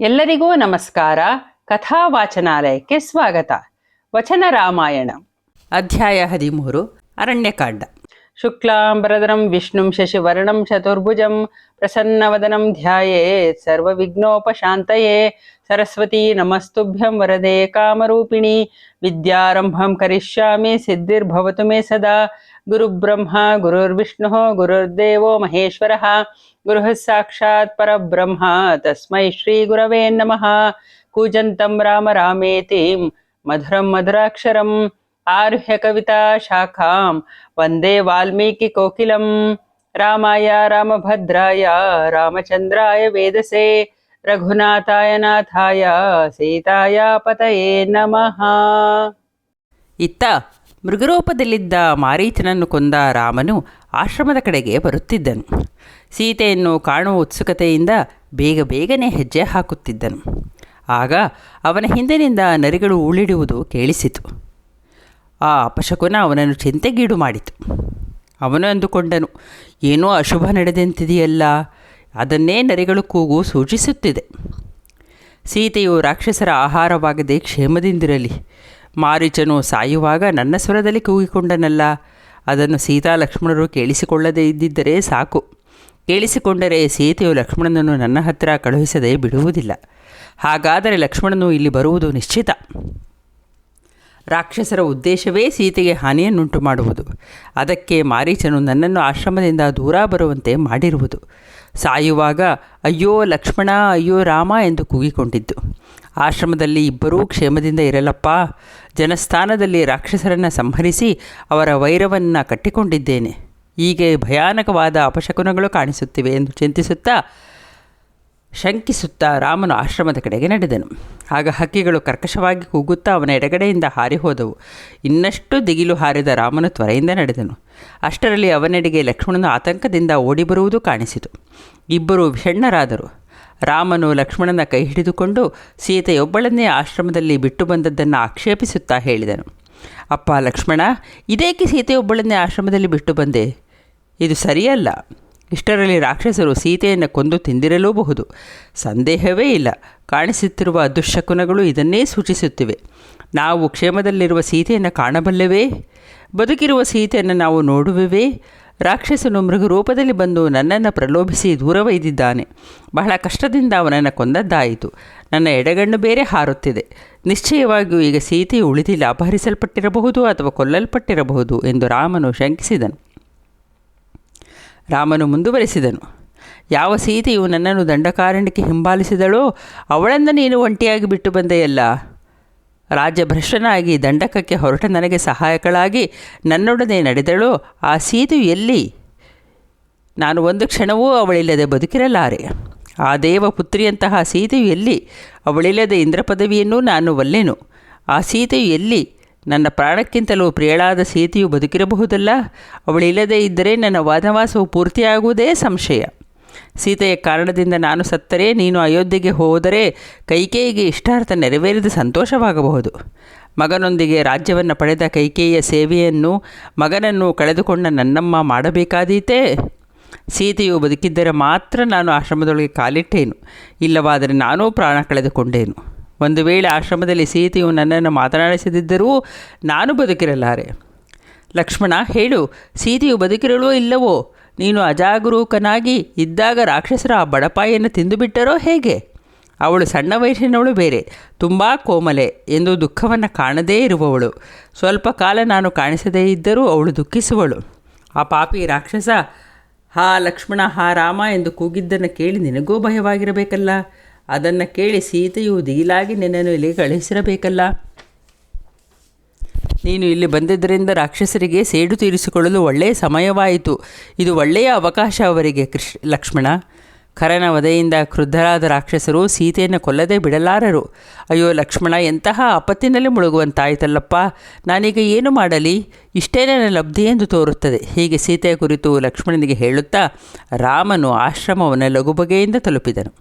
ಎಲ್ಲರಿಗೂ ನಮಸ್ಕಾರ. ಕಥಾವಾಚನಾಲಯಕ್ಕೆ ಸ್ವಾಗತ. ವಚನ ರಾಮಾಯಣ ಅಧ್ಯಾಯ 13 ಅರಣ್ಯಕಾಂಡ. ಶುಕ್ಲಾಂಬರಧರಂ ವಿಷ್ಣುಂ ಶಶಿವರ್ಣಂ ಚತುರ್ಭುಜಂ ಪ್ರಸನ್ನವದನಂ ಧ್ಯಾಯೇತ್ ಸರ್ವವಿಘ್ನೋಪಶಾಂತಯೇ. ಸರಸ್ವತೀ ನಮಸ್ತುಭ್ಯಂ ವರದೆ ಕಾಮರೂಪಿಣಿ. ವಿದ್ಯಾರಂಭಂ ಕರಿಷ್ಯಾಮಿ ಸಿದ್ಧಿರ್ಭವತು ಮೇ ಸದಾ. ಗುರುಬ್ರಹ್ಮ ಗುರುರ್ವಿಷ್ಣುಃ ಗುರುರ್ದೇವೋ ಮಹೇಶ್ವರಃ. ಗುರುಃ ಸಾಕ್ಷಾತ್ ಪರಬ್ರಹ್ಮ ತಸ್ಮೈ ಶ್ರೀ ಗುರವೇ ನಮಃ. ಕೂಜಂತಂ ರಾಮ ರಾಮೇತಿ ಮಧುರಂ ಮಧುರಾಕ್ಷರಂ. ಆರುಹ್ಯ ಕವಿತಾ ಶಾಖಾಂ ವಂದೇ ವಾಲ್ಮೀಕಿ ಕೋಕಿಲಂ. ರಾಮಾಯ ರಾಮಭದ್ರಾಯ ರಾಮಚಂದ್ರಾಯ ವೇದಸೇ. ರಘುನಾಥಾಯ ನಾಥಾಯ ಸೀತಾಯ ಪತಯೇ ನಮಃ. ಇತ್ತ ಮೃಗರೂಪದಲ್ಲಿದ್ದ ಮಾರೀಚನನ್ನು ಕೊಂದ ರಾಮನು ಆಶ್ರಮದ ಕಡೆಗೆ ಬರುತ್ತಿದ್ದನು. ಸೀತೆಯನ್ನು ಕಾಣುವ ಉತ್ಸುಕತೆಯಿಂದ ಬೇಗನೆ ಹೆಜ್ಜೆ ಹಾಕುತ್ತಿದ್ದನು. ಆಗ ಅವನ ಹಿಂದಿನಿಂದ ನರಿಗಳು ಉಳಿಡುವುದು ಕೇಳಿಸಿತು. ಆ ಅಪಶಕುನ ಅವನನ್ನು ಚಿಂತೆಗೀಡು ಮಾಡಿತು. ಅವನು ಅಂದುಕೊಂಡನು, ಏನೋ ಅಶುಭ ನಡೆದಂತಿದೆಯಲ್ಲ, ಅದನ್ನೇ ನರಿಗಳು ಕೂಗು ಸೂಚಿಸುತ್ತಿದೆ. ಸೀತೆಯು ರಾಕ್ಷಸರ ಆಹಾರವಾಗದೆ ಕ್ಷೇಮದಿಂದಿರಲಿ. ಮಾರೀಚನು ಸಾಯುವಾಗ ನನ್ನ ಸ್ವರದಲ್ಲಿ ಕೂಗಿಕೊಂಡನಲ್ಲ, ಅದನ್ನು ಸೀತಾ ಲಕ್ಷ್ಮಣರು ಕೇಳಿಸಿಕೊಳ್ಳದೇ ಇದ್ದಿದ್ದರೆ ಸಾಕು. ಕೇಳಿಸಿಕೊಂಡರೆ ಸೀತೆಯು ಲಕ್ಷ್ಮಣನನ್ನು ನನ್ನ ಹತ್ತಿರ ಕಳುಹಿಸದೆ ಬಿಡುವುದಿಲ್ಲ. ಹಾಗಾದರೆ ಲಕ್ಷ್ಮಣನು ಇಲ್ಲಿ ಬರುವುದು ನಿಶ್ಚಿತ. ರಾಕ್ಷಸರ ಉದ್ದೇಶವೇ ಸೀತೆಗೆ ಹಾನಿಯನ್ನುಂಟು ಮಾಡುವುದು. ಅದಕ್ಕೆ ಮಾರೀಚನು ನನ್ನನ್ನು ಆಶ್ರಮದಿಂದ ದೂರ ಬರುವಂತೆ ಮಾಡಿರುವುದು. ಸಾಯುವಾಗ ಅಯ್ಯೋ ಲಕ್ಷ್ಮಣ ಅಯ್ಯೋ ರಾಮ ಎಂದು ಕೂಗಿಕೊಂಡಿದ್ದು. ಆಶ್ರಮದಲ್ಲಿ ಇಬ್ಬರೂ ಕ್ಷೇಮದಿಂದ ಇರಲಪ್ಪ. ಜನಸ್ಥಾನದಲ್ಲಿ ರಾಕ್ಷಸರನ್ನು ಸಂಹರಿಸಿ ಅವರ ವೈರವನ್ನು ಕಟ್ಟಿಕೊಂಡಿದ್ದೇನೆ. ಹೀಗೆ ಭಯಾನಕವಾದ ಅಪಶಕುನಗಳು ಕಾಣಿಸುತ್ತಿವೆ ಎಂದು ಶಂಕಿಸುತ್ತಾ ರಾಮನು ಆಶ್ರಮದ ಕಡೆಗೆ ನಡೆದನು. ಆಗ ಹಕ್ಕಿಗಳು ಕರ್ಕಶವಾಗಿ ಕೂಗುತ್ತಾ ಅವನ ಎಡಗಡೆಯಿಂದ ಹಾರಿ ಹೋದವು. ಇನ್ನಷ್ಟು ದಿಗಿಲು ಹಾರಿದ ರಾಮನು ತ್ವರೆಯಿಂದ ನಡೆದನು. ಅಷ್ಟರಲ್ಲಿ ಅವನೆಡೆಗೆ ಲಕ್ಷ್ಮಣನು ಆತಂಕದಿಂದ ಓಡಿ ಬರುವುದು ಕಾಣಿಸಿತು. ಇಬ್ಬರು ವಿಷಣ್ಣರಾದರು. ರಾಮನು ಲಕ್ಷ್ಮಣನ ಕೈ ಹಿಡಿದುಕೊಂಡು ಸೀತೆಯೊಬ್ಬಳನ್ನೇ ಆಶ್ರಮದಲ್ಲಿ ಬಿಟ್ಟು ಬಂದದ್ದನ್ನು ಆಕ್ಷೇಪಿಸುತ್ತಾ ಹೇಳಿದನು. ಅಪ್ಪ ಲಕ್ಷ್ಮಣ, ಇದೇಕೆ ಸೀತೆಯೊಬ್ಬಳನ್ನೇ ಆಶ್ರಮದಲ್ಲಿ ಬಿಟ್ಟು ಬಂದೆ? ಇದು ಸರಿಯಲ್ಲ. ಇಷ್ಟರಲ್ಲಿ ರಾಕ್ಷಸರು ಸೀತೆಯನ್ನು ಕೊಂದು ತಿಂದಿರಲೂಬಹುದು, ಸಂದೇಹವೇ ಇಲ್ಲ. ಕಾಣಿಸುತ್ತಿರುವ ದುಶ್ಶಕುನಗಳು ಇದನ್ನೇ ಸೂಚಿಸುತ್ತಿವೆ. ನಾವು ಕ್ಷೇಮದಲ್ಲಿರುವ ಸೀತೆಯನ್ನು ಕಾಣಬಲ್ಲೆವೇ? ಬದುಕಿರುವ ಸೀತೆಯನ್ನು ನಾವು ನೋಡುವೆವೇ? ರಾಕ್ಷಸನು ಮೃಗರೂಪದಲ್ಲಿ ಬಂದು ನನ್ನನ್ನು ಪ್ರಲೋಭಿಸಿ ದೂರವೈದಿದ್ದಾನೆ. ಬಹಳ ಕಷ್ಟದಿಂದ ಅವನನ್ನು ಕೊಂದದ್ದಾಯಿತು. ನನ್ನ ಎಡಗಣ್ಣು ಬೇರೆ ಹಾರುತ್ತಿದೆ. ನಿಶ್ಚಯವಾಗಿಯೂ ಈಗ ಸೀತೆಯು ಉಳಿದಿಲ್ಲ, ಅಪಹರಿಸಲ್ಪಟ್ಟಿರಬಹುದು ಅಥವಾ ಕೊಲ್ಲಲ್ಪಟ್ಟಿರಬಹುದು ಎಂದು ರಾಮನು ಶಂಕಿಸಿದನು. ರಾಮನು ಮುಂದುವರೆಸಿದನು, ಯಾವ ಸೀತೆಯು ನನ್ನನ್ನು ದಂಡಕಾರಣ್ಯಕ್ಕೆ ಹಿಂಬಾಲಿಸಿದಳೋ ಅವಳನ್ನು ನೀನು ಒಂಟಿಯಾಗಿ ಬಿಟ್ಟು ಬಂದೆಯಲ್ಲ. ರಾಜ್ಯಭ್ರಷ್ಟನಾಗಿ ದಂಡಕಕ್ಕೆ ಹೊರಟ ನನಗೆ ಸಹಾಯಕಳಾಗಿ ನನ್ನೊಡನೆ ನಡೆದಳೋ ಆ ಸೀತೆಯು ಎಲ್ಲಿ? ನಾನು ಒಂದು ಕ್ಷಣವೂ ಅವಳಿಲ್ಲದೆ ಬದುಕಿರಲಾರೆ. ಆ ದೇವಪುತ್ರಿಯಂತಹ ಸೀತೆಯು ಎಲ್ಲಿ? ಅವಳಿಲ್ಲದೆ ಇಂದ್ರ ಪದವಿಯನ್ನು ನಾನು ಒಲ್ಲೆನು. ಆ ಸೀತೆಯು ಎಲ್ಲಿ? ನನ್ನ ಪ್ರಾಣಕ್ಕಿಂತಲೂ ಪ್ರಿಯಳಾದ ಸೀತೆಯು ಬದುಕಿರಬಹುದಲ್ಲ. ಅವಳಿಲ್ಲದೇ ಇದ್ದರೆ ನನ್ನ ವನವಾಸವು ಪೂರ್ತಿಯಾಗುವುದೇ ಸಂಶಯ. ಸೀತೆಯ ಕಾರಣದಿಂದ ನಾನು ಸತ್ತರೆ, ನೀನು ಅಯೋಧ್ಯೆಗೆ ಹೋದರೆ ಕೈಕೇಯಿಗೆ ಇಷ್ಟಾರ್ಥ ನೆರವೇರಿದ ಸಂತೋಷವಾಗಬಹುದು. ಮಗನೊಂದಿಗೆ ರಾಜ್ಯವನ್ನು ಪಡೆದ ಕೈಕೇಯಿಯ ಸೇವೆಯನ್ನು ಮಗನನ್ನು ಕಳೆದುಕೊಂಡ ನನ್ನಮ್ಮ ಮಾಡಬೇಕಾದೀತೇ? ಸೀತೆಯು ಬದುಕಿದ್ದರೆ ಮಾತ್ರ ನಾನು ಆಶ್ರಮದೊಳಗೆ ಕಾಲಿಟ್ಟೇನು, ಇಲ್ಲವಾದರೆ ನಾನೂ ಪ್ರಾಣ ಕಳೆದುಕೊಂಡೇನು. ಒಂದು ವೇಳೆ ಆಶ್ರಮದಲ್ಲಿ ಸೀತೆಯು ನನ್ನನ್ನು ಮಾತನಾಡಿಸದಿದ್ದರೂ ನಾನು ಬದುಕಿರಲಾರೆ. ಲಕ್ಷ್ಮಣ, ಹೇಳು, ಸೀತೆಯು ಬದುಕಿರಲೋ ಇಲ್ಲವೋ? ನೀನು ಅಜಾಗರೂಕನಾಗಿ ಇದ್ದಾಗ ರಾಕ್ಷಸರ ಆ ಬಡಪಾಯಿಯನ್ನು ತಿಂದುಬಿಟ್ಟರೋ ಹೇಗೆ? ಅವಳು ಸಣ್ಣ ವಯಸ್ಸಿನವಳು ಬೇರೆ, ತುಂಬ ಕೋಮಲೆ ಎಂದು ದುಃಖವನ್ನು ಕಾಣದೇ ಇರುವವಳು. ಸ್ವಲ್ಪ ಕಾಲ ನಾನು ಕಾಣಿಸದೇ ಇದ್ದರೂ ಅವಳು ದುಃಖಿಸುವಳು. ಆ ಪಾಪಿ ರಾಕ್ಷಸ ಹಾ ಲಕ್ಷ್ಮಣ ಹಾ ರಾಮ ಎಂದು ಕೂಗಿದ್ದನ್ನು ಕೇಳಿ ನಿನಗೂ ಭಯವಾಗಿರಬೇಕಲ್ಲ. ಅದನ್ನು ಕೇಳಿ ಸೀತೆಯು ದಿಗಿಲಾಗಿ ನಿನ್ನನ್ನು ಇಲ್ಲಿ ಕಳುಹಿಸಿರಬೇಕಲ್ಲ. ನೀನು ಇಲ್ಲಿ ಬಂದಿದ್ದರಿಂದ ರಾಕ್ಷಸರಿಗೆ ಸೇಡು ತೀರಿಸಿಕೊಳ್ಳಲು ಒಳ್ಳೆಯ ಸಮಯವಾಯಿತು. ಇದು ಒಳ್ಳೆಯ ಅವಕಾಶ ಅವರಿಗೆ. ಲಕ್ಷ್ಮಣ, ಖರನ ವಧೆಯಿಂದ ಕ್ರುದ್ಧರಾದ ರಾಕ್ಷಸರು ಸೀತೆಯನ್ನು ಕೊಲ್ಲದೆ ಬಿಡಲಾರರು. ಅಯ್ಯೋ ಲಕ್ಷ್ಮಣ, ಎಂತಹ ಆಪತ್ತಿನಲ್ಲಿ ಮುಳುಗುವಂತಾಯಿತಲ್ಲಪ್ಪ. ನಾನೀಗ ಏನು ಮಾಡಲಿ? ಇಷ್ಟೇ ನನ್ನ ಲಬ್ಧಿ ಎಂದು ತೋರುತ್ತದೆ. ಹೀಗೆ ಸೀತೆಯ ಕುರಿತು ಲಕ್ಷ್ಮಣನಿಗೆ ಹೇಳುತ್ತಾ ರಾಮನು ಆಶ್ರಮವನ್ನು ಲಘುಬಗೆಯಿಂದ ತಲುಪಿದನು.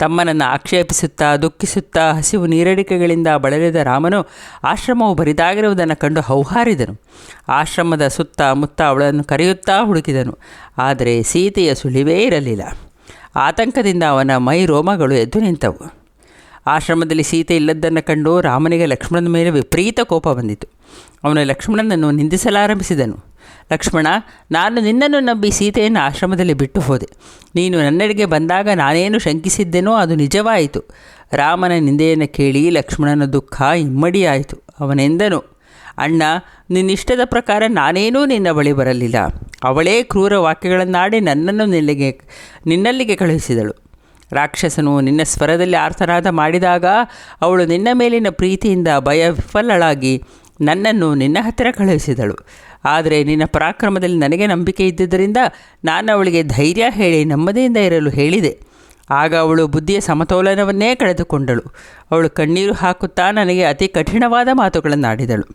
ತಮ್ಮನನ್ನು ಆಕ್ಷೇಪಿಸುತ್ತಾ ದುಃಖಿಸುತ್ತಾ ಹಸಿವು ನೀರಡಿಕೆಗಳಿಂದ ಬಳಲಿದ ರಾಮನು ಆಶ್ರಮವು ಬರಿದಾಗಿರುವುದನ್ನು ಕಂಡು ಹೌಹಾರಿದನು. ಆಶ್ರಮದ ಸುತ್ತ ಮುತ್ತ ಅವಳನ್ನು ಕರೆಯುತ್ತಾ ಹುಡುಕಿದನು. ಆದರೆ ಸೀತೆಯ ಸುಳಿವೇ ಇರಲಿಲ್ಲ. ಆತಂಕದಿಂದ ಅವನ ಮೈ ರೋಮಗಳು ಎದ್ದು ನಿಂತವು. ಆಶ್ರಮದಲ್ಲಿ ಸೀತೆ ಇಲ್ಲದ್ದನ್ನು ಕಂಡು ರಾಮನಿಗೆ ಲಕ್ಷ್ಮಣನ ಮೇಲೆ ವಿಪರೀತ ಕೋಪ ಬಂದಿತು. ಅವನು ಲಕ್ಷ್ಮಣನನ್ನು ನಿಂದಿಸಲಾರಂಭಿಸಿದನು. ಲಕ್ಷ್ಮಣ, ನಾನು ನಿನ್ನನ್ನು ನಂಬಿ ಸೀತೆಯನ್ನು ಆಶ್ರಮದಲ್ಲಿ ಬಿಟ್ಟು ಹೋದೆ. ನೀನು ನನ್ನೆಡೆಗೆ ಬಂದಾಗ ನಾನೇನು ಶಂಕಿಸಿದ್ದೆನೋ ಅದು ನಿಜವಾಯಿತು. ರಾಮನ ನಿಂದೆಯನ್ನು ಕೇಳಿ ಲಕ್ಷ್ಮಣನ ದುಃಖ ಇಮ್ಮಡಿಯಾಯಿತು. ಅವನೆಂದನು, ಅಣ್ಣ, ನಿನ್ನಿಷ್ಟದ ಪ್ರಕಾರ ನಾನೇನೂ ನಿನ್ನ ಬಳಿ ಬರಲಿಲ್ಲ. ಅವಳೇ ಕ್ರೂರ ವಾಕ್ಯಗಳನ್ನಾಡಿ ನನ್ನನ್ನು ನಿನ್ನಲ್ಲಿಗೆ ಕಳುಹಿಸಿದಳು. ರಾಕ್ಷಸನು ನಿನ್ನ ಸ್ವರದಲ್ಲಿ ಆರ್ತನಾದ ಮಾಡಿದಾಗ ಅವಳು ನಿನ್ನ ಮೇಲಿನ ಪ್ರೀತಿಯಿಂದ ಭಯ ವಿಫಲಳಾಗಿ ನನ್ನನ್ನು ನಿನ್ನ ಹತ್ತಿರ ಕಳುಹಿಸಿದಳು. ಆದರೆ ನಿನ್ನ ಪರಾಕ್ರಮದಲ್ಲಿ ನನಗೆ ನಂಬಿಕೆ ಇದ್ದುದರಿಂದ ನಾನು ಅವಳಿಗೆ ಧೈರ್ಯ ಹೇಳಿ ನೆಮ್ಮದಿಯಿಂದ ಇರಲು ಹೇಳಿದೆ. ಆಗ ಅವಳು ಬುದ್ಧಿಯ ಸಮತೋಲನವನ್ನೇ ಕಳೆದುಕೊಂಡಳು. ಅವಳು ಕಣ್ಣೀರು ಹಾಕುತ್ತಾ ನನಗೆ ಅತಿ ಕಠಿಣವಾದ ಮಾತುಗಳನ್ನಾಡಿದಳು.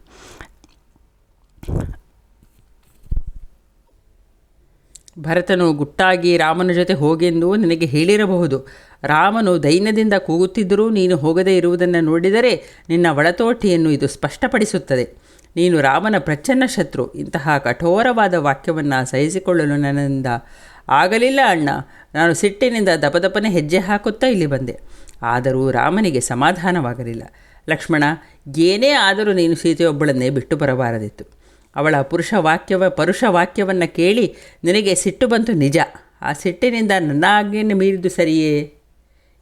ಭರತನು ಗುಟ್ಟಾಗಿ ರಾಮನ ಜೊತೆ ಹೋಗೆಂದು ನಿನಗೆ ಹೇಳಿರಬಹುದು. ರಾಮನು ದೈನ್ಯದಿಂದ ಕೂಗುತ್ತಿದ್ದರೂ ನೀನು ಹೋಗದೇ ಇರುವುದನ್ನು ನೋಡಿದರೆ ನಿನ್ನ ಒಳತೋಟಿಯನ್ನು ಇದು ಸ್ಪಷ್ಟಪಡಿಸುತ್ತದೆ. ನೀನು ರಾಮನ ಪ್ರಚ್ಛನ್ನ ಶತ್ರು. ಇಂತಹ ಕಠೋರವಾದ ವಾಕ್ಯವನ್ನು ಸಹಿಸಿಕೊಳ್ಳಲು ನನ್ನಿಂದ ಆಗಲಿಲ್ಲ ಅಣ್ಣ. ನಾನು ಸಿಟ್ಟಿನಿಂದ ದಪದಪನೆ ಹೆಜ್ಜೆ ಹಾಕುತ್ತಾ ಇಲ್ಲಿ ಬಂದೆ. ಆದರೂ ರಾಮನಿಗೆ ಸಮಾಧಾನವಾಗಲಿಲ್ಲ. ಲಕ್ಷ್ಮಣ, ಏನೇ ಆದರೂ ನೀನು ಸೀತೆಯೊಬ್ಬಳನ್ನೇ ಬಿಟ್ಟು ಬರಬಾರದಿತ್ತು. ಅವಳ ಪರುಷ ವಾಕ್ಯವನ್ನು ಕೇಳಿ ನಿನಗೆ ಸಿಟ್ಟು ಬಂತು ನಿಜ. ಆ ಸಿಟ್ಟಿನಿಂದ ನನ್ನ ಆಜ್ಞೆಯನ್ನು ಮೀರಿದ್ದು ಸರಿಯೇ?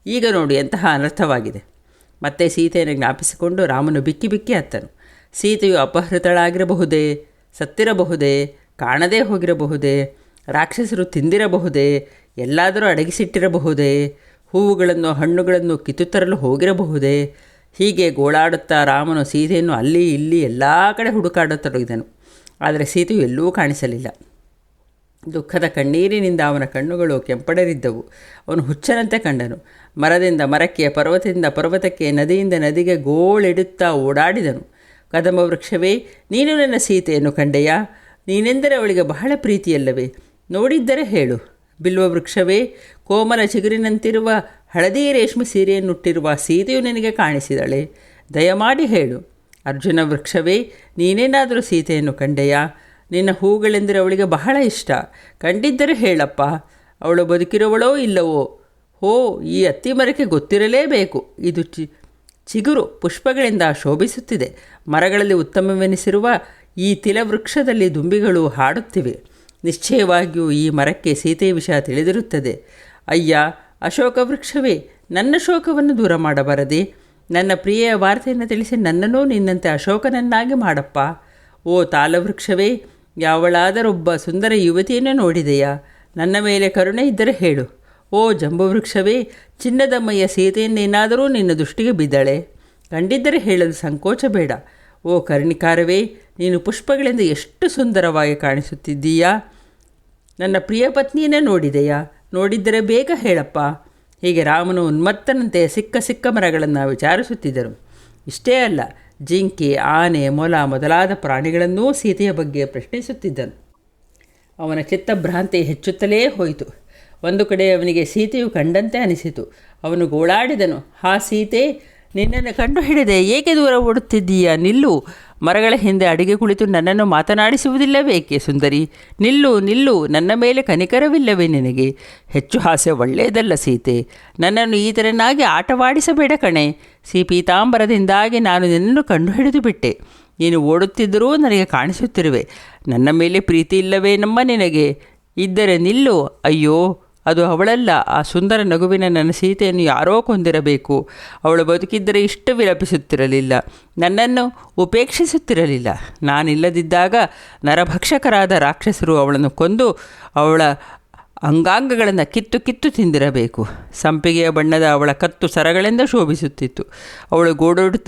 ಈಗ ನೋಡಿ ಎಂತಹ ಅನರ್ಥವಾಗಿದೆ. ಮತ್ತೆ ಸೀತೆಯನ್ನು ಜ್ಞಾಪಿಸಿಕೊಂಡು ರಾಮನು ಬಿಕ್ಕಿ ಬಿಕ್ಕಿ ಅತ್ತನು. ಸೀತೆಯು ಅಪಹೃತಳಾಗಿರಬಹುದೇ, ಸತ್ತಿರಬಹುದೇ, ಕಾಣದೇ ಹೋಗಿರಬಹುದೇ, ರಾಕ್ಷಸರು ತಿಂದಿರಬಹುದೇ, ಎಲ್ಲಾದರೂ ಅಡಗಿಸಿಟ್ಟಿರಬಹುದೇ, ಹೂವುಗಳನ್ನು ಹಣ್ಣುಗಳನ್ನು ಕಿತ್ತುತರಲು ಹೋಗಿರಬಹುದೇ? ಹೀಗೆ ಗೋಳಾಡುತ್ತಾ ರಾಮನು ಸೀತೆಯನ್ನು ಅಲ್ಲಿ ಇಲ್ಲಿ ಎಲ್ಲ ಕಡೆ ಹುಡುಕಾಡತೊಡಗಿದನು. ಆದರೆ ಸೀತೆಯು ಎಲ್ಲೂ ಕಾಣಿಸಲಿಲ್ಲ. ದುಃಖದ ಕಣ್ಣೀರಿನಿಂದ ಅವನ ಕಣ್ಣುಗಳು ಕೆಂಪಡರಿದ್ದವು. ಅವನು ಹುಚ್ಚನಂತೆ ಕಂಡನು. ಮರದಿಂದ ಮರಕ್ಕೆ, ಪರ್ವತದಿಂದ ಪರ್ವತಕ್ಕೆ, ನದಿಯಿಂದ ನದಿಗೆ ಗೋಳಿಡುತ್ತಾ ಓಡಾಡಿದನು. ಕದಂಬ ವೃಕ್ಷವೇ, ನೀನು ನನ್ನ ಸೀತೆಯನ್ನು ಕಂಡೆಯಾ? ನೀನೆಂದರೆ ಅವಳಿಗೆ ಬಹಳ ಪ್ರೀತಿಯಲ್ಲವೇ? ನೋಡಿದ್ದರೆ ಹೇಳು. ಬಿಲ್ವ ವೃಕ್ಷವೇ, ಕೋಮಲ ಚಿಗುರಿನಂತಿರುವ ಹಳದಿ ರೇಷ್ಮೆ ಸೀರೆಯನ್ನುಟ್ಟಿರುವ ಸೀತೆಯು ನಿನಗೆ ಕಾಣಿಸಿದಳೆ? ದಯಮಾಡಿ ಹೇಳು. ಅರ್ಜುನ ವೃಕ್ಷವೇ, ನೀನೇನಾದರೂ ಸೀತೆಯನ್ನು ಕಂಡೆಯಾ? ನಿನ್ನ ಹೂಗಳೆಂದರೆ ಅವಳಿಗೆ ಬಹಳ ಇಷ್ಟ. ಕಂಡಿದ್ದರೆ ಹೇಳಪ್ಪ. ಅವಳು ಬದುಕಿರುವಳೋ ಇಲ್ಲವೋ? ಈ ಅತ್ತಿ ಮರಕ್ಕೆ ಗೊತ್ತಿರಲೇಬೇಕು. ಇದು ಚಿಗುರು ಪುಷ್ಪಗಳಿಂದ ಶೋಭಿಸುತ್ತಿದೆ. ಮರಗಳಲ್ಲಿ ಉತ್ತಮವೆನಿಸಿರುವ ಈ ತಿಲವೃಕ್ಷದಲ್ಲಿ ದುಂಬಿಗಳು ಹಾಡುತ್ತಿವೆ. ನಿಶ್ಚಯವಾಗಿಯೂ ಈ ಮರಕ್ಕೆ ಸೀತೆಯ ವಿಷಯ ತಿಳಿದಿರುತ್ತದೆ. ಅಯ್ಯ ಅಶೋಕ ವೃಕ್ಷವೇ, ನನ್ನ ಶೋಕವನ್ನು ದೂರ ಮಾಡಬಾರದೆ? ನನ್ನ ಪ್ರಿಯೆಯ ವಾರ್ತೆಯನ್ನು ತಿಳಿಸಿ ನನ್ನನ್ನೂ ನಿನ್ನಂತೆ ಅಶೋಕನನ್ನಾಗಿ ಮಾಡಪ್ಪ. ಓ ತಾಲವೃಕ್ಷವೇ, ಯಾವಳಾದರೊಬ್ಬ ಸುಂದರ ಯುವತಿಯನ್ನು ನೋಡಿದೆಯಾ? ನನ್ನ ಮೇಲೆ ಕರುಣೆ ಇದ್ದರೆ ಹೇಳು. ಓ ಜಂಬುವೃಕ್ಷವೇ, ಚಿನ್ನದಮ್ಮಯ್ಯ ಸೀತೆಯನ್ನೇನಾದರೂ ನಿನ್ನ ದೃಷ್ಟಿಗೆ ಬಿದ್ದಳೆ? ಕಂಡಿದ್ದರೆ ಹೇಳಲು ಸಂಕೋಚ ಬೇಡ. ಓ ಕರ್ಣಿಕಾರವೇ, ನೀನು ಪುಷ್ಪಗಳಿಂದ ಎಷ್ಟು ಸುಂದರವಾಗಿ ಕಾಣಿಸುತ್ತಿದ್ದೀಯಾ? ನನ್ನ ಪ್ರಿಯ ಪತ್ನಿಯನ್ನೇ ನೋಡಿದೆಯಾ? ನೋಡಿದ್ದರೆ ಬೇಗ ಹೇಳಪ್ಪ. ಹೀಗೆ ರಾಮನು ಉನ್ಮತ್ತನಂತೆ ಸಿಕ್ಕ ಮರಗಳನ್ನು ವಿಚಾರಿಸುತ್ತಿದ್ದರು. ಇಷ್ಟೇ ಅಲ್ಲ, ಜಿಂಕೆ, ಆನೆ, ಮೊಲ ಮೊದಲಾದ ಪ್ರಾಣಿಗಳನ್ನೂ ಸೀತೆಯ ಬಗ್ಗೆ ಪ್ರಶ್ನಿಸುತ್ತಿದ್ದನು. ಅವನ ಚಿತ್ತಭ್ರಾಂತಿ ಹೆಚ್ಚುತ್ತಲೇ ಹೋಯಿತು. ಒಂದು ಕಡೆ ಅವನಿಗೆ ಸೀತೆಯು ಕಂಡಂತೆ ಅನಿಸಿತು. ಅವನು ಗೋಳಾಡಿದನು, ಹಾ ಸೀತೆ, ನಿನ್ನನ್ನು ಕಂಡು ಹಿಡಿದೆ, ಏಕೆ ದೂರ ಓಡುತ್ತಿದ್ದೀಯಾ? ನಿಲ್ಲು. ಮರಗಳ ಹಿಂದೆ ಅಡಿಗೆ ಕುಳಿತು ನನ್ನನ್ನು ಮಾತನಾಡಿಸುವುದಿಲ್ಲವೇಕೆ ಸುಂದರಿ? ನಿಲ್ಲು ನಿಲ್ಲು, ನನ್ನ ಮೇಲೆ ಕನಿಕರವಿಲ್ಲವೇ ನಿನಗೆ? ಹೆಚ್ಚು ಹಾಸ್ಯ ಒಳ್ಳೆಯದಲ್ಲ ಸೀತೆ. ನನ್ನನ್ನು ಈ ಥರನಾಗಿ ಆಟವಾಡಿಸಬೇಡ ಕಣೆ. ಪೀತಾಂಬರದಿಂದಾಗಿ ನಾನು ನಿನ್ನನ್ನು ಕಂಡುಹಿಡಿದು ಬಿಟ್ಟೆ. ನೀನು ಓಡುತ್ತಿದ್ದರೂ ನನಗೆ ಕಾಣಿಸುತ್ತಿರುವೆ. ನನ್ನ ಮೇಲೆ ಪ್ರೀತಿ ಇಲ್ಲವೇ ನಮ್ಮ ನಿನಗೆ? ಇದ್ದರೆ ನಿಲ್ಲು. ಅಯ್ಯೋ, ಅದು ಅವಳಲ್ಲ. ಆ ಸುಂದರ ನಗುವಿನ ನನ್ನ ಸೀತೆಯನ್ನು ಯಾರೋ ಕೊಂದಿರಬೇಕು. ಅವಳು ಬದುಕಿದ್ದರೆ ಇಷ್ಟು ವಿಲಪಿಸುತ್ತಿರಲಿಲ್ಲ, ನನ್ನನ್ನು ಉಪೇಕ್ಷಿಸುತ್ತಿರಲಿಲ್ಲ. ನಾನಿಲ್ಲದಿದ್ದಾಗ ನರಭಕ್ಷಕರಾದ ರಾಕ್ಷಸರು ಅವಳನ್ನು ಕೊಂದು ಅವಳ ಅಂಗಾಂಗಗಳನ್ನು ಕಿತ್ತು ಕಿತ್ತು ತಿಂದಿರಬೇಕು. ಸಂಪಿಗೆಯ ಬಣ್ಣದ ಅವಳ ಕತ್ತು ಸರಗಳಿಂದ ಶೋಭಿಸುತ್ತಿತ್ತು. ಅವಳು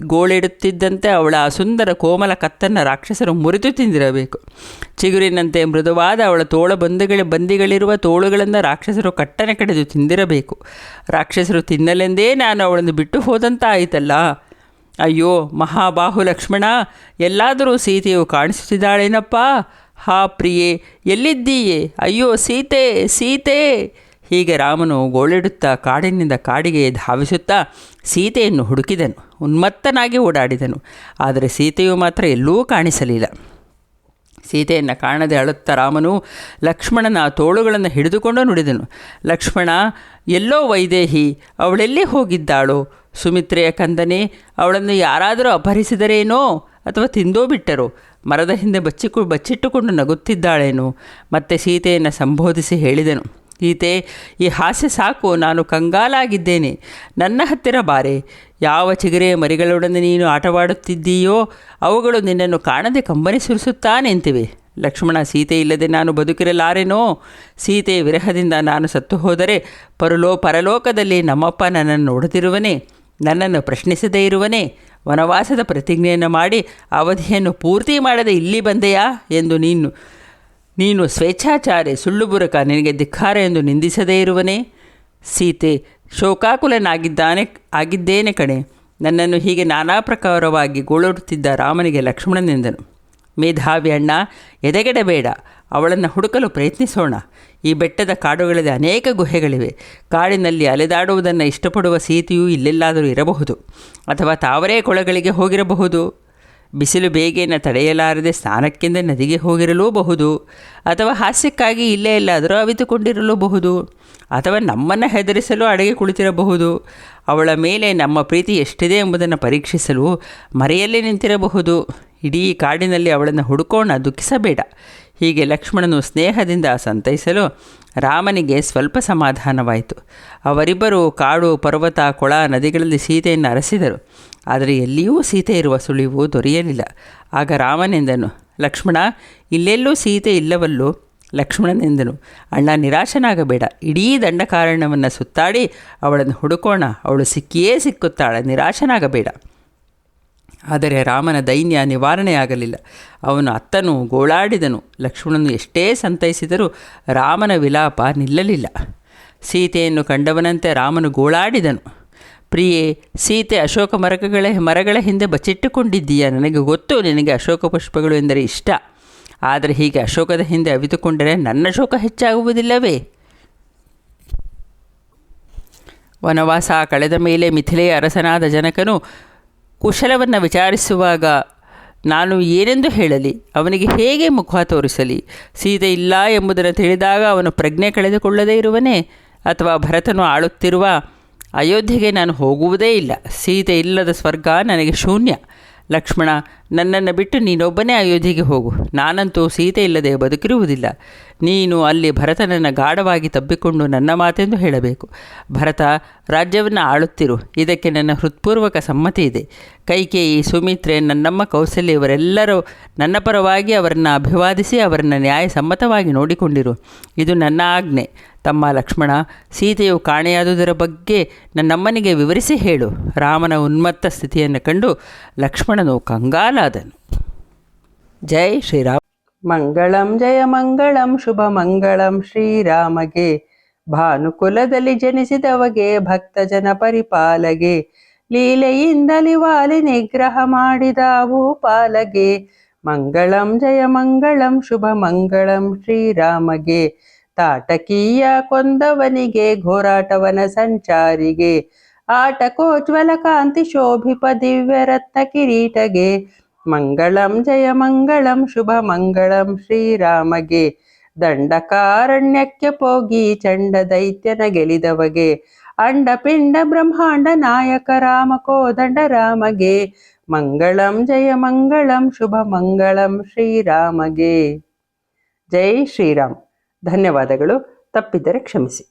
ಗೋಳಿಡುತ್ತಿದ್ದಂತೆ ಅವಳ ಆ ಸುಂದರ ಕೋಮಲ ಕತ್ತನ್ನು ರಾಕ್ಷಸರು ಮುರಿದು ತಿಂದಿರಬೇಕು. ಚಿಗುರಿನಂತೆ ಮೃದುವಾದ ಅವಳ ಬಂದಿಗಳಿರುವ ತೋಳುಗಳನ್ನು ರಾಕ್ಷಸರು ಕಟ್ಟನೆ ಕಡಿದು ತಿಂದಿರಬೇಕು. ರಾಕ್ಷಸರು ತಿನ್ನಲೆಂದೇ ನಾನು ಅವಳನ್ನು ಬಿಟ್ಟು ಹೋದಂತಾಯಿತಲ್ಲ. ಅಯ್ಯೋ ಮಹಾಬಾಹು ಲಕ್ಷ್ಮಣ, ಎಲ್ಲಾದರೂ ಸೀತೆಯು ಕಾಣಿಸುತ್ತಿದ್ದಾಳೇನಪ್ಪ? ಹಾ ಪ್ರಿಯೆ, ಎಲ್ಲಿದ್ದೀಯೆ? ಅಯ್ಯೋ ಸೀತೆ ಸೀತೆ. ಹೀಗೆ ರಾಮನು ಗೋಳಿಡುತ್ತಾ ಕಾಡಿನಿಂದ ಕಾಡಿಗೆ ಧಾವಿಸುತ್ತಾ ಸೀತೆಯನ್ನು ಹುಡುಕಿದನು. ಉನ್ಮತ್ತನಾಗಿ ಓಡಾಡಿದನು. ಆದರೆ ಸೀತೆಯು ಮಾತ್ರ ಎಲ್ಲೂ ಕಾಣಿಸಲಿಲ್ಲ. ಸೀತೆಯನ್ನು ಕಾಣದೆ ಅಳುತ್ತಾ ರಾಮನು ಲಕ್ಷ್ಮಣನ ತೋಳುಗಳನ್ನು ಹಿಡಿದುಕೊಂಡು ನುಡಿದನು. ಲಕ್ಷ್ಮಣ, ಎಲ್ಲೋ ವೈದೇಹಿ, ಅವಳೆಲ್ಲಿ ಹೋಗಿದ್ದಾಳೋ? ಸುಮಿತ್ರೆಯ ಕಂದನೆ, ಅವಳನ್ನು ಯಾರಾದರೂ ಅಪಹರಿಸಿದರೇನೋ ಅಥವಾ ತಿಂದೋ ಬಿಟ್ಟರೋ, ಮರದ ಹಿಂದೆ ಬಚ್ಚಿಟ್ಟುಕೊಂಡು ನಗುತ್ತಿದ್ದಾಳೇನೋ. ಮತ್ತೆ ಸೀತೆಯನ್ನು ಸಂಬೋಧಿಸಿ ಹೇಳಿದನು, ಸೀತೆ, ಈ ಹಾಸ್ಯ ಸಾಕು, ನಾನು ಕಂಗಾಲಾಗಿದ್ದೇನೆ. ನನ್ನ ಹತ್ತಿರ ಬಾರೆ. ಯಾವ ಚಿಗರೆಯ ಮರಿಗಳೊಡನೆ ನೀನು ಆಟವಾಡುತ್ತಿದ್ದೀಯೋ ಅವುಗಳು ನಿನ್ನನ್ನು ಕಾಣದೆ ಕಂಬನಿ ಸುರಿಸುತ್ತಾ ನಿಂತಿವೆ. ಲಕ್ಷ್ಮಣ, ಸೀತೆ ಇಲ್ಲದೆ ನಾನು ಬದುಕಿರಲಾರೆನೋ. ಸೀತೆಯ ವಿರಹದಿಂದ ನಾನು ಸತ್ತು ಹೋದರೆ ಪರಲೋಕದಲ್ಲಿ ನಮ್ಮಪ್ಪ ನನ್ನನ್ನು ನೋಡುತ್ತಿರುವನೇ, ನನ್ನನ್ನು ಪ್ರಶ್ನಿಸದೇ ಇರುವನೇ. ವನವಾಸದ ಪ್ರತಿಜ್ಞೆಯನ್ನು ಮಾಡಿ ಅವಧಿಯನ್ನು ಪೂರ್ತಿ ಮಾಡದೆ ಇಲ್ಲಿ ಬಂದೆಯಾ ಎಂದು ನೀನು ಸ್ವೇಚ್ಛಾಚಾರಿ, ಸುಳ್ಳು ಬುರುಕ, ನಿನಗೆ ಧಿಕ್ಕಾರ ಎಂದು ನಿಂದಿಸದೇ ಇರುವನೇ. ಸೀತೆ, ಆಗಿದ್ದೇನೆ ಕಣೆ. ನನ್ನನ್ನು ಹೀಗೆ ನಾನಾ ಪ್ರಕಾರವಾಗಿ ಗೋಳಾಡುತ್ತಿದ್ದ ರಾಮನಿಗೆ ಲಕ್ಷ್ಮಣನೆಂದನು, ಮೇಧಾವಿ ಅಣ್ಣ, ಎದೆಗೆಡಬೇಡ. ಅವಳನ್ನು ಹುಡುಕಲು ಪ್ರಯತ್ನಿಸೋಣ. ಈ ಬೆಟ್ಟದ ಕಾಡುಗಳಲ್ಲಿ ಅನೇಕ ಗುಹೆಗಳಿವೆ. ಕಾಡಿನಲ್ಲಿ ಅಲೆದಾಡುವುದನ್ನು ಇಷ್ಟಪಡುವ ಸೀತೆಯು ಇಲ್ಲೆಲ್ಲಾದರೂ ಇರಬಹುದು, ಅಥವಾ ತಾವರೇ ಕೊಳಗಳಿಗೆ ಹೋಗಿರಬಹುದು. ಬಿಸಿಲು ಬೇಗೆಯನ್ನು ತಡೆಯಲಾರದೆ ಸ್ನಾನಕ್ಕೆಂದು ನದಿಗೆ ಹೋಗಿರಲೂಬಹುದು, ಅಥವಾ ಹಾಸ್ಯಕ್ಕಾಗಿ ಇಲ್ಲೇ ಎಲ್ಲಾದರೂ ಅವಿತುಕೊಂಡಿರಲೂಬಹುದು, ಅಥವಾ ನಮ್ಮನ್ನು ಹೆದರಿಸಲು ಅಡಗೆ ಕುಳಿತಿರಬಹುದು. ಅವಳ ಮೇಲೆ ನಮ್ಮ ಪ್ರೀತಿ ಎಷ್ಟಿದೆ ಎಂಬುದನ್ನು ಪರೀಕ್ಷಿಸಲು ಮರೆಯಲ್ಲೇ ನಿಂತಿರಬಹುದು. ಇಡೀ ಕಾಡಿನಲ್ಲಿ ಅವಳನ್ನು ಹುಡುಕೋಣ, ದುಃಖಿಸಬೇಡ. ಹೀಗೆ ಲಕ್ಷ್ಮಣನು ಸ್ನೇಹದಿಂದ ಸಂತೈಸಲು ರಾಮನಿಗೆ ಸ್ವಲ್ಪ ಸಮಾಧಾನವಾಯಿತು. ಅವರಿಬ್ಬರು ಕಾಡು, ಪರ್ವತ, ಕೊಳ, ನದಿಗಳಲ್ಲಿ ಸೀತೆಯನ್ನು ಅರಸಿದರು. ಆದರೆ ಎಲ್ಲಿಯೂ ಸೀತೆ ಇರುವ ಸುಳಿವು ದೊರೆಯಲಿಲ್ಲ. ಆಗ ರಾಮನೆಂದನು, ಲಕ್ಷ್ಮಣ, ಇಲ್ಲೆಲ್ಲೂ ಸೀತೆ ಇಲ್ಲವಲ್ಲೋ. ಲಕ್ಷ್ಮಣನೆಂದನು, ಅಣ್ಣ, ನಿರಾಶನಾಗಬೇಡ. ಇಡೀ ದಂಡಕಾರಣ್ಯವನ್ನು ಸುತ್ತಾಡಿ ಅವಳನ್ನು ಹುಡುಕೋಣ. ಅವಳು ಸಿಕ್ಕಿಯೇ ಸಿಕ್ಕುತ್ತಾಳೆ, ನಿರಾಶನಾಗಬೇಡ. ಆದರೆ ರಾಮನ ದೈನ್ಯ ನಿವಾರಣೆಯಾಗಲಿಲ್ಲ. ಅವನು ಅತ್ತನು, ಗೋಳಾಡಿದನು. ಲಕ್ಷ್ಮಣನು ಎಷ್ಟೇ ಸಂತೈಸಿದರೂ ರಾಮನ ವಿಲಾಪ ನಿಲ್ಲಲಿಲ್ಲ. ಸೀತೆಯನ್ನು ಕಂಡವನಂತೆ ರಾಮನು ಗೋಳಾಡಿದನು, ಪ್ರಿಯೆ, ಸೀತೆ ಅಶೋಕ ಮರಗಳ ಹಿಂದೆ ಬಚ್ಚಿಟ್ಟುಕೊಂಡಿದ್ದೀಯ. ನನಗೆ ಗೊತ್ತು ನಿನಗೆ ಅಶೋಕ ಪುಷ್ಪಗಳು ಎಂದರೆ ಇಷ್ಟ. ಆದರೆ ಹೀಗೆ ಅಶೋಕದ ಹಿಂದೆ ಅವಿತುಕೊಂಡರೆ ನನ್ನ ಶೋಕ ಹೆಚ್ಚಾಗುವುದಿಲ್ಲವೇ? ವನವಾಸ ಕಳೆದ ಮೇಲೆ ಮಿಥಿಲೆಯ ಅರಸನಾದ ಜನಕನು ಕುಶಲವನ್ನು ವಿಚಾರಿಸುವಾಗ ನಾನು ಏನೆಂದು ಹೇಳಲಿ? ಅವನಿಗೆ ಹೇಗೆ ಮುಖ ತೋರಿಸಲಿ? ಸೀತೆ ಇಲ್ಲ ಎಂಬುದನ್ನು ತಿಳಿದಾಗ ಅವನು ಪ್ರಜ್ಞೆ ಕಳೆದುಕೊಳ್ಳದೇ ಇರುವನೇ? ಅಥವಾ ಭರತನು ಆಳುತ್ತಿರುವ ಅಯೋಧ್ಯೆಗೆ ನಾನು ಹೋಗುವುದೇ ಇಲ್ಲ. ಸೀತೆ ಇಲ್ಲದ ಸ್ವರ್ಗ ನನಗೆ ಶೂನ್ಯ. ಲಕ್ಷ್ಮಣ, ನನ್ನನ್ನು ಬಿಟ್ಟು ನೀನೊಬ್ಬನೇ ಅಯೋಧ್ಯೆಗೆ ಹೋಗು. ನಾನಂತೂ ಸೀತೆ ಇಲ್ಲದೆ ಬದುಕಿರುವುದಿಲ್ಲ. ನೀನು ಅಲ್ಲಿ ಭರತನನ್ನು ಗಾಢವಾಗಿ ತಬ್ಬಿಕೊಂಡು ನನ್ನ ಮಾತೆಂದು ಹೇಳಬೇಕು. ಭರತ ರಾಜ್ಯವನ್ನು ಆಳುತ್ತಿರು. ಇದಕ್ಕೆ ನನ್ನ ಹೃತ್ಪೂರ್ವಕ ಸಮ್ಮತಿ ಇದೆ. ಕೈಕೇಯಿ, ಸುಮಿತ್ರೆ, ನನ್ನಮ್ಮ ಕೌಸಲ್ಯ ಇವರೆಲ್ಲರೂ ನನ್ನ ಪರವಾಗಿ ಅವರನ್ನು ಅಭಿವಾದಿಸಿ ಅವರನ್ನು ನ್ಯಾಯಸಮ್ಮತವಾಗಿ ನೋಡಿಕೊಂಡಿರು. ಇದು ನನ್ನ ಆಜ್ಞೆ. ತಮ್ಮ ಲಕ್ಷ್ಮಣ, ಸೀತೆಯು ಕಾಣೆಯಾದುದರ ಬಗ್ಗೆ ನನ್ನಮ್ಮನಿಗೆ ವಿವರಿಸಿ ಹೇಳು. ರಾಮನ ಉನ್ಮತ್ತ ಸ್ಥಿತಿಯನ್ನು ಕಂಡು ಲಕ್ಷ್ಮಣನು ಕಂಗಾಲಾದನು. ಜೈ ಶ್ರೀರಾಮ್. ಮಂಗಳಂ ಜಯ ಮಂಗಳಂ ಶುಭ ಮಂಗಳಂ ಶ್ರೀರಾಮಗೆ. ಭಾನುಕುಲದಲ್ಲಿ ಜನಿಸಿದವಗೆ ಭಕ್ತ ಜನ ಪರಿಪಾಲಗೆ. ಲೀಲೆಯಿಂದಲಿ ವಾಲಿ ನಿಗ್ರಹ ಮಾಡಿದ ಭೂಪಾಲಗೆ. ಮಂಗಳಂ ಜಯ ಮಂಗಳಂ ಶುಭ ಮಂಗಳಂ ಶ್ರೀರಾಮಗೆ. ತಾಟಕೀಯ ಕೊಂದವನಿಗೆ ಘೋರಾಟವನ ಸಂಚಾರಿಗೆ. ಆಟಕೋಜ್ವಲ ಕಾಂತಿ ಶೋಭಿಪ ದಿವ್ಯ ರತ್ನ ಕಿರೀಟಗೆ. ಮಂಗಳಂ ಜಯ ಮಂಗಳಂ ಶುಭ ಮಂಗಳಂ ಶ್ರೀರಾಮಗೆ. ದಂಡಕಾರಣ್ಯಕ್ಕೆ ಹೋಗಿ ಚಂಡ ದೈತ್ಯನ ಗೆಲಿದವಗೆ. ಅಂಡ ಪಿಂಡ ಬ್ರಹ್ಮಾಂಡ ನಾಯಕ ರಾಮ ಕೋದಂಡ ರಾಮಗೆ. ಮಂಗಳಂ ಜಯ ಮಂಗಳಂ ಶುಭ ಮಂಗಳಂ ಶ್ರೀರಾಮಗೆ. ಜೈ ಶ್ರೀರಾಮ್. ಧನ್ಯವಾದಗಳು. ತಪ್ಪಿದ್ದರೆ ಕ್ಷಮಿಸಿ.